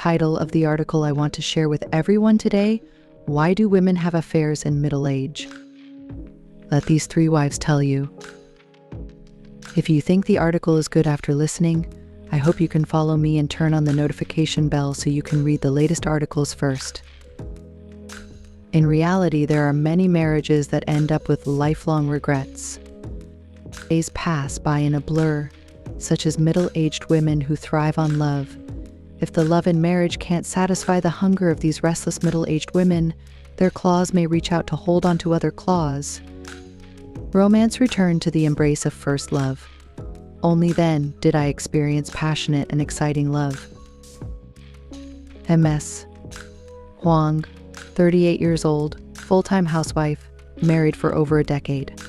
Title of the article I want to share with everyone today: Why do women have affairs in middle age? Let these 3 wives tell you. If you think the article is good after listening, I hope you can follow me and turn on the notification bell so you can read the latest articles first. In reality, there are many marriages that end up with lifelong regrets. Days pass by in a blur, such as middle-aged women who thrive on love. If the love in marriage can't satisfy the hunger of these restless middle-aged women, their claws may reach out to hold onto other claws. Romance returned to the embrace of first love. Only then did I experience passionate and exciting love. MS. Huang, 38 years old, full-time housewife, married for over a decade.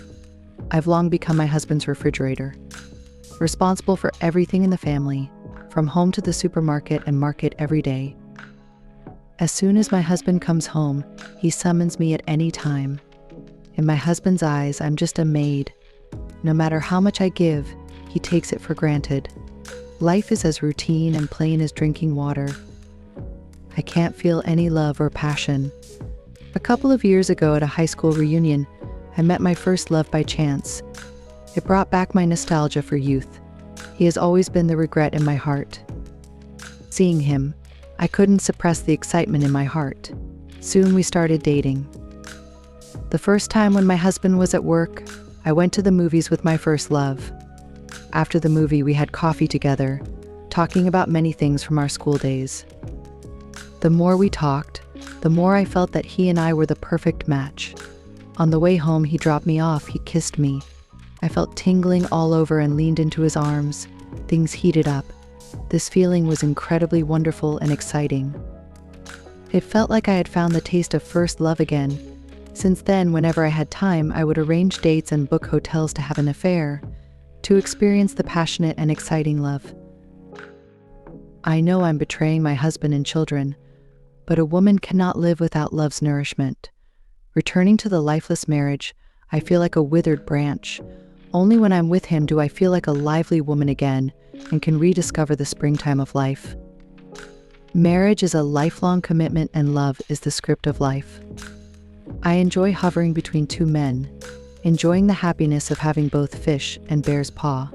I've long become my husband's refrigerator, responsible for everything in the family, from home to the supermarket and market every day. As soon as my husband comes home, he summons me at any time. In my husband's eyes, I'm just a maid. No matter how much I give, he takes it for granted. Life is as routine and plain as drinking water. I can't feel any love or passion. A couple of years ago at a high school reunion, I met my first love by chance. It brought back my nostalgia for youth. He has always been the regret in my heart. Seeing him, I couldn't suppress the excitement in my heart. Soon we started dating. The first time when my husband was at work, I went to the movies with my first love. After the movie, we had coffee together, talking about many things from our school days. The more we talked, the more I felt that he and I were the perfect match. On the way home, he dropped me off, he kissed me. I felt tingling all over and leaned into his arms. Things heated up. This feeling was incredibly wonderful and exciting. It felt like I had found the taste of first love again. Since then, whenever I had time, I would arrange dates and book hotels to have an affair, to experience the passionate and exciting love. I know I'm betraying my husband and children, but a woman cannot live without love's nourishment. Returning to the lifeless marriage, I feel like a withered branch. Only when I'm with him do I feel like a lively woman again and can rediscover the springtime of life. Marriage is a lifelong commitment and love is the script of life. I enjoy hovering between 2 men, enjoying the happiness of having both fish and bear's paw.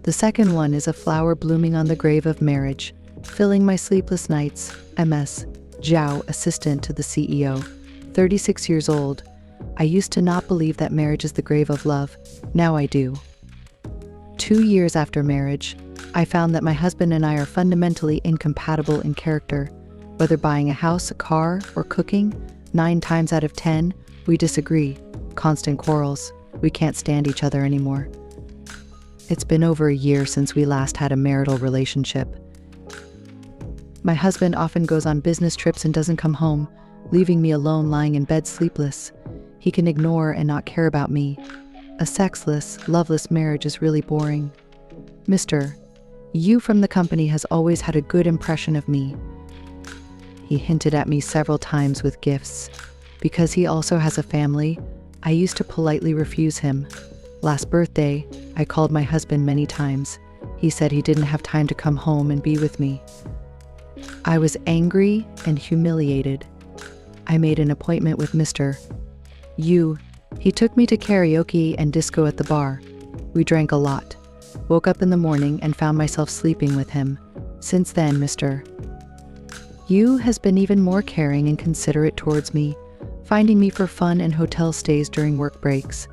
The second one is a flower blooming on the grave of marriage, filling my sleepless nights. MS. Zhao, assistant to the CEO, 36 years old. I used to not believe that marriage is the grave of love. Now I do. 2 years after marriage, I found that my husband and I are fundamentally incompatible in character. Whether buying a house, a car, or cooking, 9 times out of 10, we disagree. Constant quarrels. We can't stand each other anymore. It's been over a year since we last had a marital relationship. My husband often goes on business trips and doesn't come home, leaving me alone lying in bed sleepless. He can ignore and not care about me. A sexless, loveless marriage is really boring. Mr. You from the company has always had a good impression of me. He hinted at me several times with gifts. Because he also has a family, I used to politely refuse him. Last birthday, I called my husband many times. He said he didn't have time to come home and be with me. I was angry and humiliated. I made an appointment with Mr. You. He took me to karaoke and disco at the bar. We drank a lot. Woke up in the morning and found myself sleeping with him. Since then, Mr. You has been even more caring and considerate towards me, finding me for fun and hotel stays during work breaks.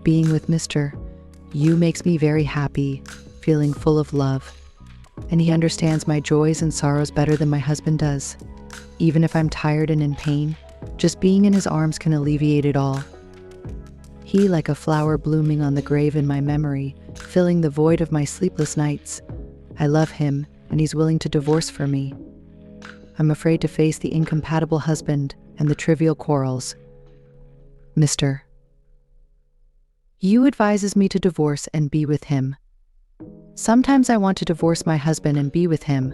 Being with Mr. You makes me very happy, feeling full of love. And he understands my joys and sorrows better than my husband does. Even if I'm tired and in pain, just being in his arms can alleviate it all. He, like a flower blooming on the grave in my memory, filling the void of my sleepless nights. I love him, and he's willing to divorce for me. I'm afraid to face the incompatible husband and the trivial quarrels. Mr. You advises me to divorce and be with him. Sometimes I want to divorce my husband and be with him,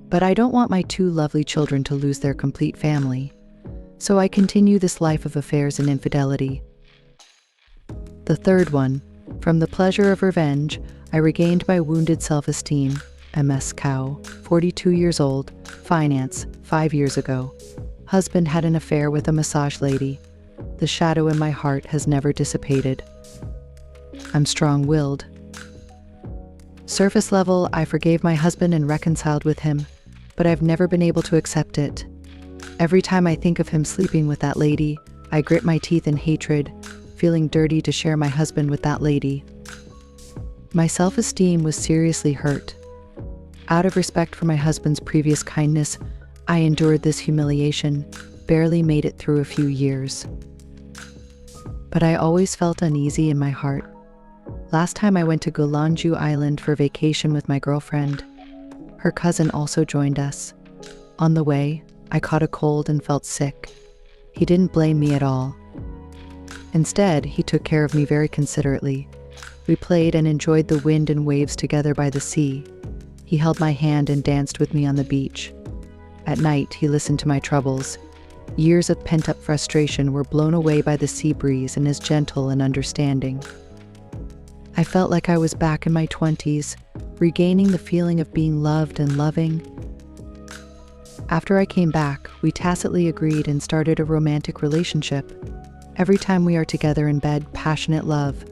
but I don't want my 2 lovely children to lose their complete family. So I continue this life of affairs and infidelity. The third one, from the pleasure of revenge, I regained my wounded self-esteem. MS cow, 42 years old, finance, 5 years ago. Husband had an affair with a massage lady. The shadow in my heart has never dissipated. I'm strong-willed. Surface level, I forgave my husband and reconciled with him, but I've never been able to accept it. Every time I think of him sleeping with that lady, I grit my teeth in hatred, feeling dirty to share my husband with that lady. My self-esteem was seriously hurt. Out of respect for my husband's previous kindness, I endured this humiliation, barely made it through a few years. But I always felt uneasy in my heart. Last time I went to Gulanju Island for vacation with my girlfriend. Her cousin also joined us. On the way, I caught a cold and felt sick. He didn't blame me at all. Instead, he took care of me very considerately. We played and enjoyed the wind and waves together by the sea. He held my hand and danced with me on the beach. At night, he listened to my troubles. Years of pent-up frustration were blown away by the sea breeze and his gentle and understanding. I felt like I was back in my 20s, regaining the feeling of being loved and loving. After I came back, we tacitly agreed and started a romantic relationship. Every time we are together in bed, passionate love.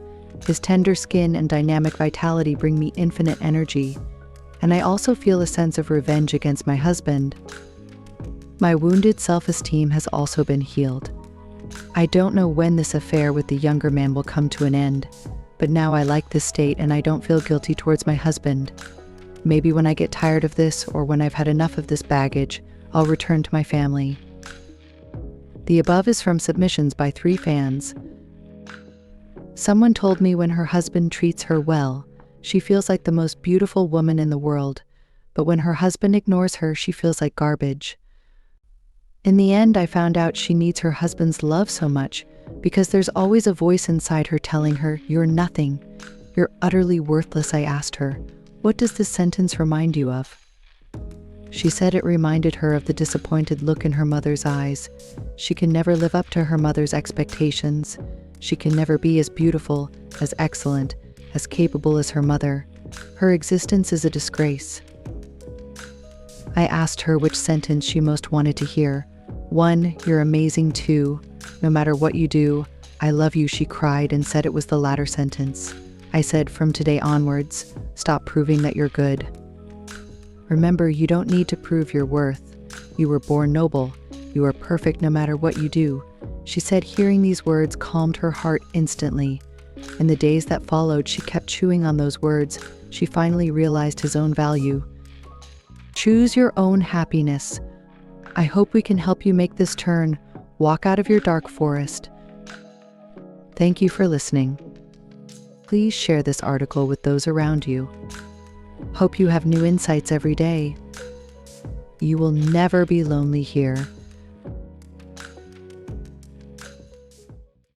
His tender skin and dynamic vitality bring me infinite energy, and I also feel a sense of revenge against my husband. My wounded self-esteem has also been healed. I don't know when this affair with the younger man will come to an end, but now I like this state and I don't feel guilty towards my husband. Maybe when I get tired of this or when I've had enough of this baggage, I'll return to my family. The above is from submissions by 3 fans. Someone told me when her husband treats her well, she feels like the most beautiful woman in the world, but when her husband ignores her, she feels like garbage. In the end, I found out she needs her husband's love so much because there's always a voice inside her telling her, "You're nothing. You're utterly worthless." I asked her, "What does this sentence remind you of?" She said it reminded her of the disappointed look in her mother's eyes. She can never live up to her mother's expectations. She can never be as beautiful, as excellent, as capable as her mother. Her existence is a disgrace. I asked her which sentence she most wanted to hear. 1, "You're amazing." 2, "No matter what you do, I love you." She cried and said it was the latter sentence. I said, "From today onwards, stop proving that you're good. Remember, you don't need to prove your worth. You were born noble. You are perfect no matter what you do." She said hearing these words calmed her heart instantly. In the days that followed, she kept chewing on those words. She finally realized his own value. Choose your own happiness. I hope we can help you make this turn. Walk out of your dark forest. Thank you for listening. Please share this article with those around you. Hope you have new insights every day. You will never be lonely here.